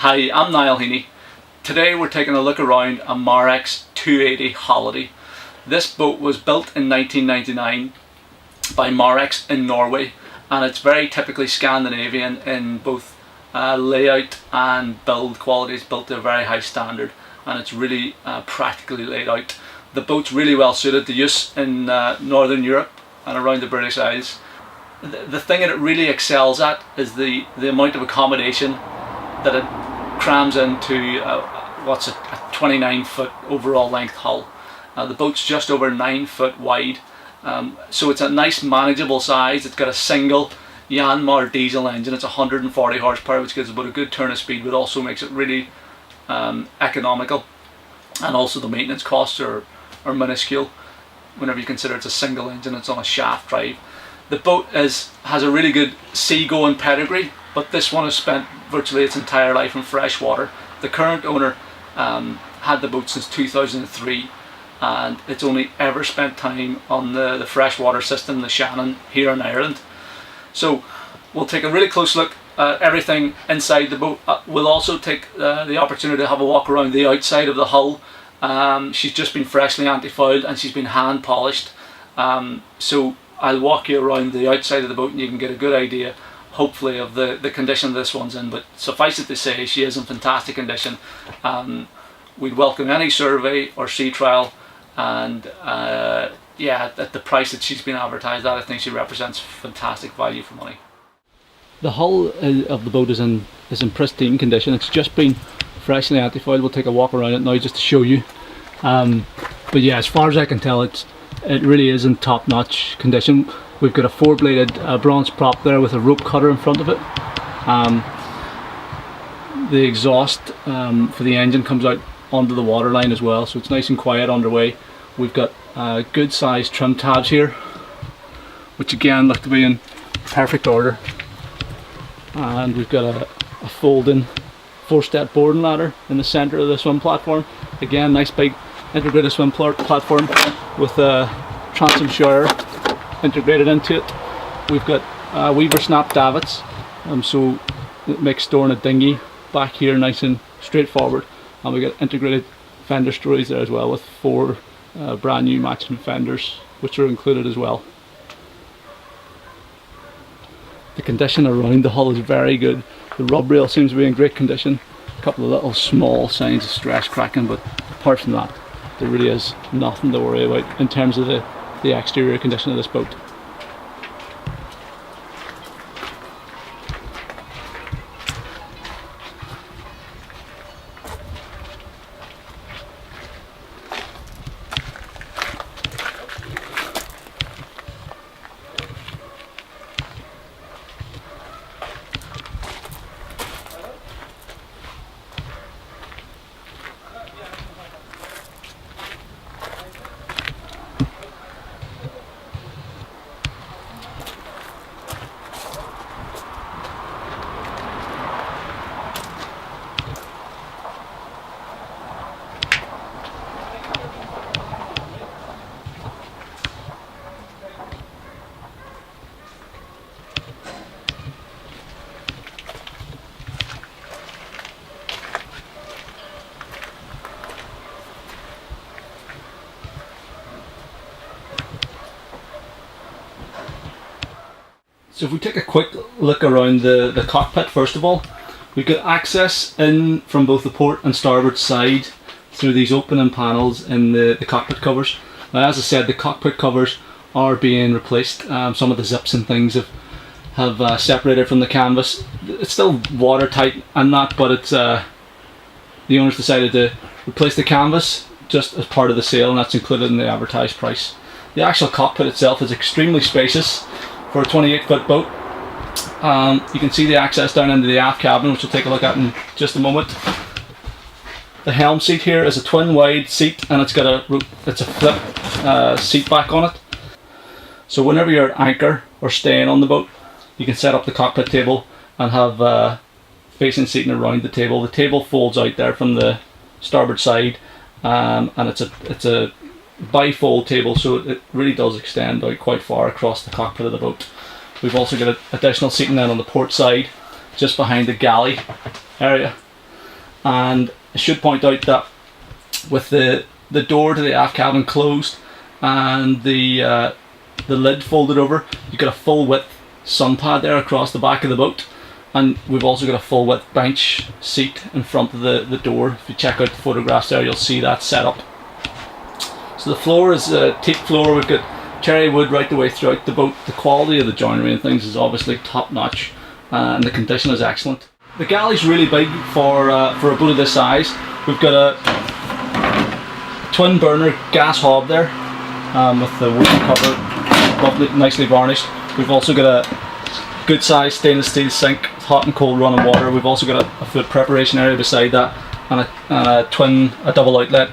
Hi, I'm Niall Heaney. Today we're taking a look around a Marex 280 Holiday. This boat was built in 1999 by Marex in Norway, and it's very typically Scandinavian in both layout and build quality. It's built to a very high standard, and it's really practically laid out. The boat's really well suited to use in Northern Europe and around the British Isles. The thing that it really excels at is the amount of accommodation that it crams into what's a 29-foot overall length hull. The boat's just over 9 foot wide, so it's a nice manageable size. It's got a single Yanmar diesel engine. It's 140 horsepower, which gives about a good turn of speed, but also makes it really economical. And also the maintenance costs are minuscule whenever you consider it's a single engine. It's on a shaft drive. The boat has a really good seagoing pedigree, but this one has spent virtually its entire life in fresh water. The current owner had the boat since 2003, and it's only ever spent time on the freshwater system, the Shannon, here in Ireland. So we'll take a really close look at everything inside the boat. We'll also take the opportunity to have a walk around the outside of the hull. She's just been freshly anti-fouled and she's been hand polished. So I'll walk you around the outside of the boat and you can get a good idea, hopefully, of the condition this one's in. But suffice it to say, she is in fantastic condition. We'd welcome any survey or sea trial, and yeah, at the price that she's been advertised at, I think she represents fantastic value for money. The hull of the boat is in pristine condition. It's just been freshly anti-foiled. We'll take a walk around it now just to show you. But yeah, as far as I can tell, it really is in top-notch condition. We've got a four-bladed bronze prop there with a rope cutter in front of it. The exhaust for the engine comes out onto the waterline as well, so it's nice and quiet underway. We've got good sized trim tabs here, which again look to be in perfect order. And we've got a folding 4-step boarding ladder in the centre of the swim platform. Again, nice big integrated swim platform with a transom shower integrated into it. We've got Weaver snap davits, so it makes storing a dinghy back here nice and straightforward. And we got integrated fender stories there as well, with 4 brand new matching fenders, which are included as well. The condition around the hull is very good. The rub rail seems to be in great condition. A couple of little small signs of stress cracking, but apart from that, there really is nothing to worry about in terms of the exterior condition of this boat. So if we take a quick look around the cockpit, first of all, we've got access in from both the port and starboard side through these opening panels in the cockpit covers. Now, as I said, the cockpit covers are being replaced. Some of the zips and things have separated from the canvas. It's still watertight and that, but it's the owners decided to replace the canvas just as part of the sale, and that's included in the advertised price. The actual cockpit itself is extremely spacious for a 28-foot boat. You can see the access down into the aft cabin, which we'll take a look at in just a moment. The Helm Seat here is a twin wide seat, and it's got it's a flip seat back on it. So whenever you're at anchor or staying on the boat, you can set up the cockpit table and have facing seating around the table. The table folds out there from the starboard side, and it's a bifold table, so it really does extend out quite far across the cockpit of the boat. We've also got additional seating then on the port side, just behind the galley area. And I should point out that with the door to the aft cabin closed and the lid folded over, you've got a full width sun pad there across the back of the boat, and we've also got a full width bench seat in front of the door. If you check out the photographs there, you'll see that set up. So the floor is a teak floor. We've got cherry wood right the way throughout the boat. The quality of the joinery and things is obviously top notch, and the condition is excellent. The galley's really big for a boat of this size. We've got a twin burner gas hob there, with the wooden cover, lovely, nicely varnished. We've also got a good size stainless steel sink, hot and cold running water. We've also got a food preparation area beside that, and a double outlet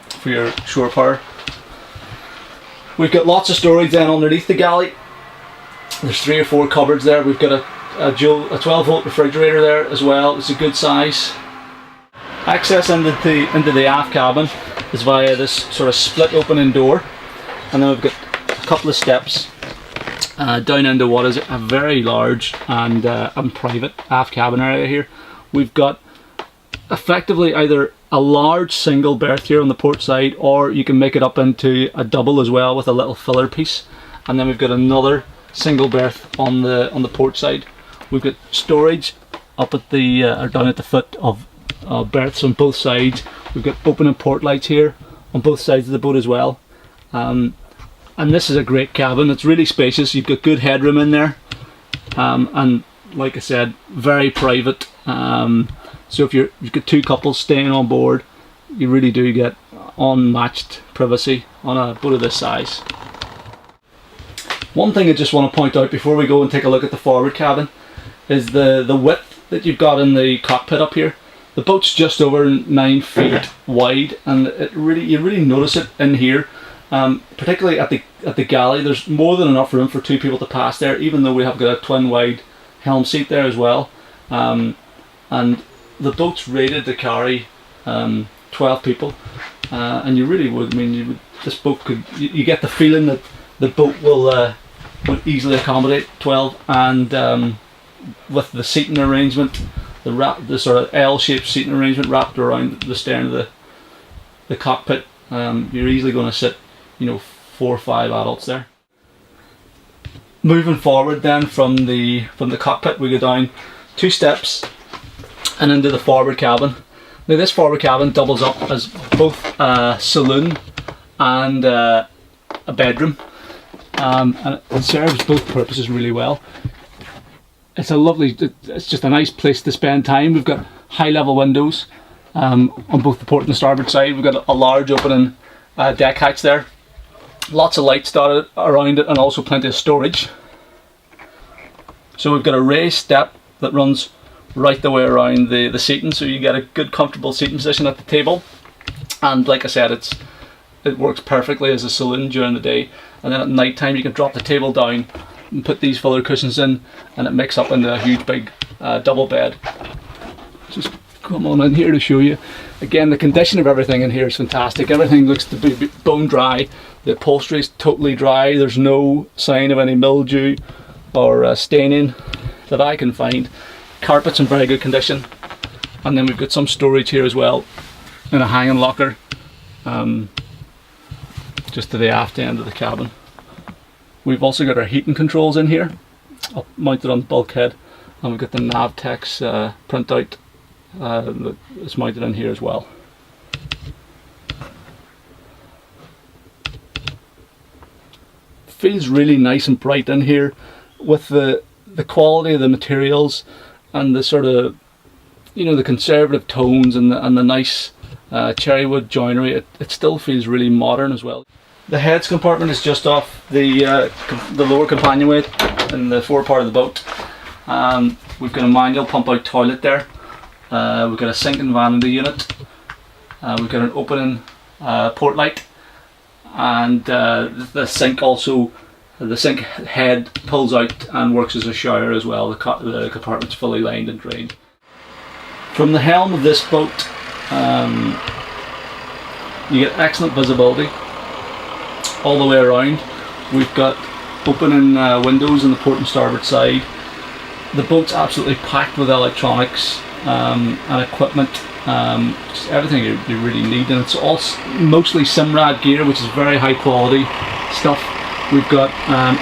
for your shore power. We've got lots of storage then underneath the galley. There's 3 or 4 cupboards there. We've got a 12-volt refrigerator there as well. It's a good size. Access into the aft cabin is via this sort of split opening door, and then we've got a couple of steps down into what is a very large and private aft cabin area here. We've got effectively either a large single berth here on the port side, or you can make it up into a double as well with a little filler piece, and then we've got another single berth on the port side. We've got storage up at the or down at the foot of berths on both sides. We've got opening port lights here on both sides of the boat as well. And this is a great cabin. It's really spacious. You've got good headroom in there, and like I said, very private. So if you've got 2 couples staying on board, you really do get unmatched privacy on a boat of this size. One thing I just want to point out before we go and take a look at the forward cabin is the width that you've got in the cockpit up here. The boat's just over 9 feet wide, and you really notice it in here. Particularly at the galley, there's more than enough room for 2 people to pass there, even though we have got a twin wide helm seat there as well. And the boat's rated to carry 12 people, and you really would. I mean, this boat could. You get the feeling that the boat will would easily accommodate 12, and with the seating arrangement, the sort of L-shaped seating arrangement wrapped around the stern of the cockpit, you're easily going to sit, 4 or 5 adults there. Moving forward then from the cockpit, we go down 2 steps and into the forward cabin. Now this forward cabin doubles up as both a saloon and a bedroom, and it serves both purposes really well. It's just a nice place to spend time. We've got high level windows on both the port and the starboard side. We've got a large opening deck hatch there. Lots of lights dotted around it, and also plenty of storage. So we've got a raised step that runs right the way around the seating, so you get a good comfortable seating position at the table. And like I said, it works perfectly as a saloon during the day, and then at night time you can drop the table down and put these filler cushions in, and it makes up into a huge big double bed. Just come on in here to show you. Again, the condition of everything in here is fantastic. Everything looks to be bone dry. The upholstery is totally dry. There's no sign of any mildew or staining that I can find. Carpet's in very good condition, and then we've got some storage here as well in a hanging locker just to the aft end of the cabin. We've also got our heating controls in here, mounted on the bulkhead, and we've got the Navtex printout that is mounted in here as well. Feels really nice and bright in here with the quality of the materials and the sort of, the conservative tones and the nice cherry wood joinery. It still feels really modern as well. The heads compartment is just off the lower companionway in the forepart of the boat. We've got a manual pump out toilet there. We've got a sink and vanity unit. We've got an opening port light, and the sink head pulls out and works as a shower as well. The compartment's fully lined and drained. From the helm of this boat, you get excellent visibility all the way around. We've got opening windows on the port and starboard side. The boat's absolutely packed with electronics. and equipment, just everything you really need, and it's all mostly Simrad gear, which is very high quality stuff. We've got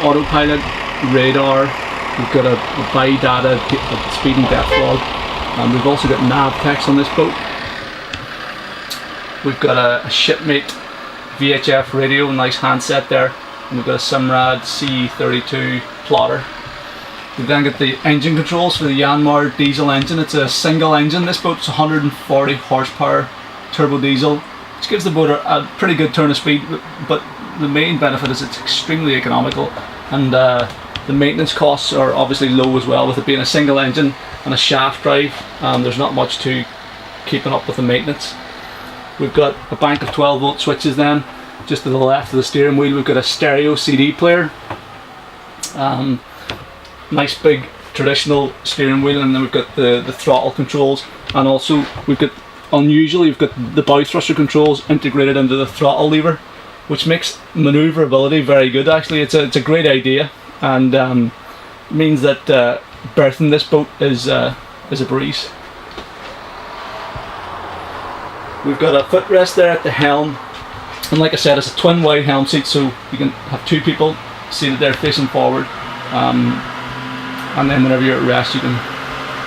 autopilot, radar, we've got a bi-data speed and depth log, and we've also got nav text on this boat. We've got a shipmate VHF radio, nice handset there, and we've got a Simrad C32 plotter. We've then got the engine controls for the Yanmar diesel engine. It's a single engine. This boat's 140 horsepower turbo diesel, which gives the boat a pretty good turn of speed, but the main benefit is it's extremely economical, and the maintenance costs are obviously low as well, with it being a single engine and a shaft drive. There's not much to keeping up with the maintenance. We've got a bank of 12 volt switches then, just to the left of the steering wheel. We've got a stereo CD player, nice big traditional steering wheel, and then we've got the throttle controls, and also we've got, unusually, we've got the bow thruster controls integrated into the throttle lever, which makes manoeuvrability very good. Actually, it's a great idea, and means that berthing this boat is a breeze. We've got a footrest there at the helm, and like I said, it's a twin wide helm seat, so you can have two people seated there facing forward, and then whenever you're at rest you can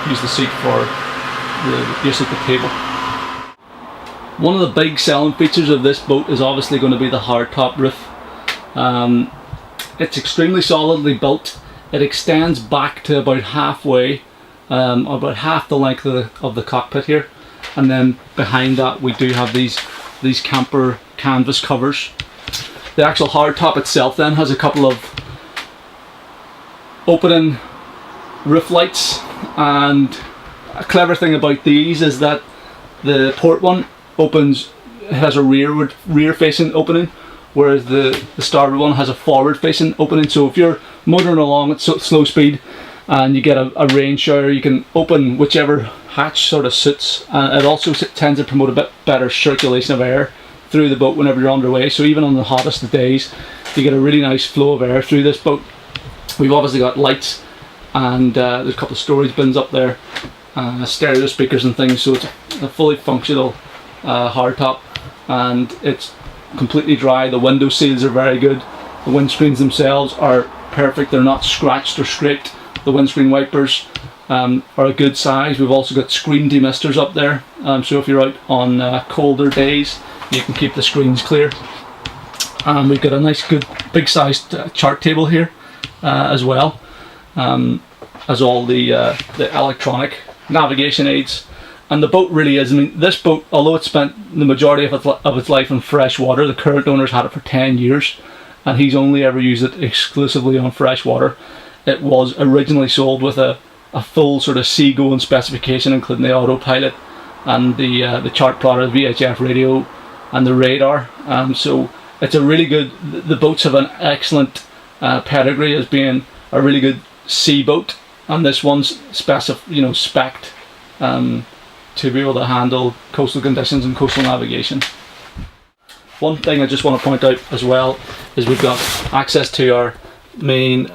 use the seat for the use of the table. One of the big selling features of this boat is obviously going to be the hardtop roof. It's extremely solidly built. It extends back to about halfway, about half the length of the cockpit here, and then behind that we do have these camper canvas covers. The actual hardtop itself then has a couple of opening roof lights, and a clever thing about these is that the port one opens, it has a rear facing opening, whereas the starboard one has a forward facing opening. So if you're motoring along at slow speed and you get a rain shower, you can open whichever hatch sort of suits. It also tends to promote a bit better circulation of air through the boat whenever you're underway, so even on the hottest of days you get a really nice flow of air through this boat. We've obviously got lights, and there's a couple of storage bins up there, stereo speakers and things, so it's a fully functional hardtop, and it's completely dry. The window seals are very good. The windscreens themselves are perfect, they're not scratched or scraped. The windscreen wipers are a good size. We've also got screen demisters up there, so if you're out on colder days you can keep the screens clear. We've got a nice good big sized chart table here as well, as all the electronic navigation aids. And the boat really is, I mean, this boat, although it spent the majority of its life in fresh water, the current owner's had it for 10 years and he's only ever used it exclusively on fresh water. It was originally sold with a full sort of seagoing specification, including the autopilot and the chart plotter, the VHF radio and the radar. So it's a really good, the boats have an excellent pedigree as being a really good sea boat, and this one's spec'd to be able to handle coastal conditions and coastal navigation. One thing I just want to point out as well is we've got access to our main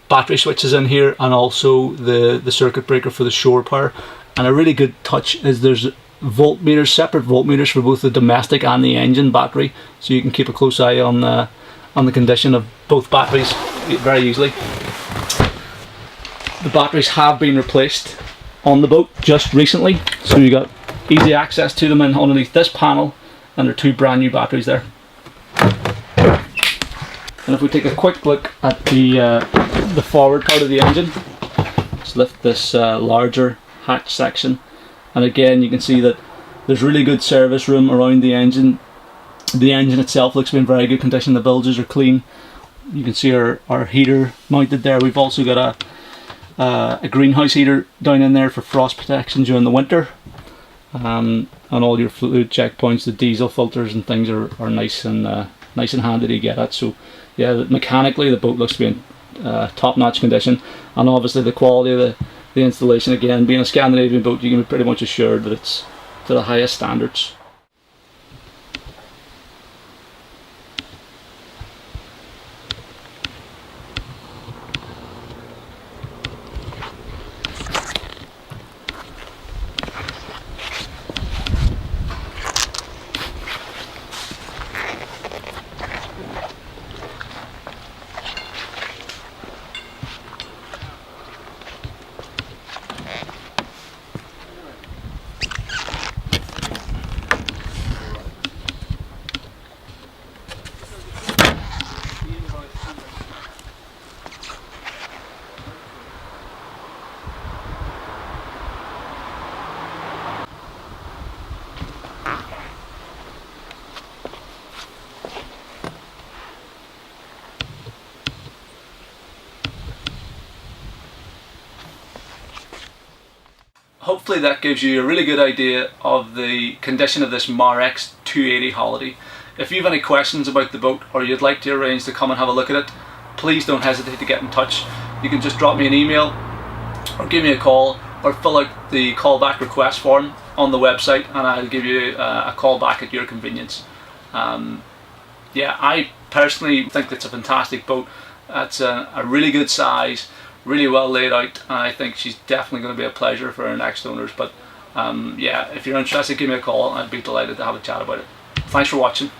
battery switches in here, and also the circuit breaker for the shore power. And a really good touch is there's voltmeters, separate voltmeters for both the domestic and the engine battery, so you can keep a close eye on the condition of both batteries very easily. The batteries have been replaced on the boat just recently, so you got easy access to them and underneath this panel, and there are two brand new batteries there. And if we take a quick look at the forward part of the engine, let's lift this larger hatch section, and again you can see that there's really good service room around the engine. The engine itself looks to be in very good condition, the bilges are clean. You can see our heater mounted there. We've also got a greenhouse heater down in there for frost protection during the winter, and all your fluid checkpoints, the diesel filters and things are nice and handy to get at. So yeah, mechanically the boat looks to be in top-notch condition, and obviously the quality of the installation, again being a Scandinavian boat, you can be pretty much assured that it's to the highest standards. hopefully that gives you a really good idea of the condition of this Marex 280 Holiday. If you have any questions about the boat, or you'd like to arrange to come and have a look at it, please don't hesitate to get in touch. You can just drop me an email or give me a call, or fill out the callback request form on the website, and I'll give you a call back at your convenience. Yeah, I personally think it's a fantastic boat. It's a really good size, really well laid out, and I think she's definitely going to be a pleasure for our next owners. But yeah, if you're interested, give me a call. I'd be delighted to have a chat about it. Thanks for watching.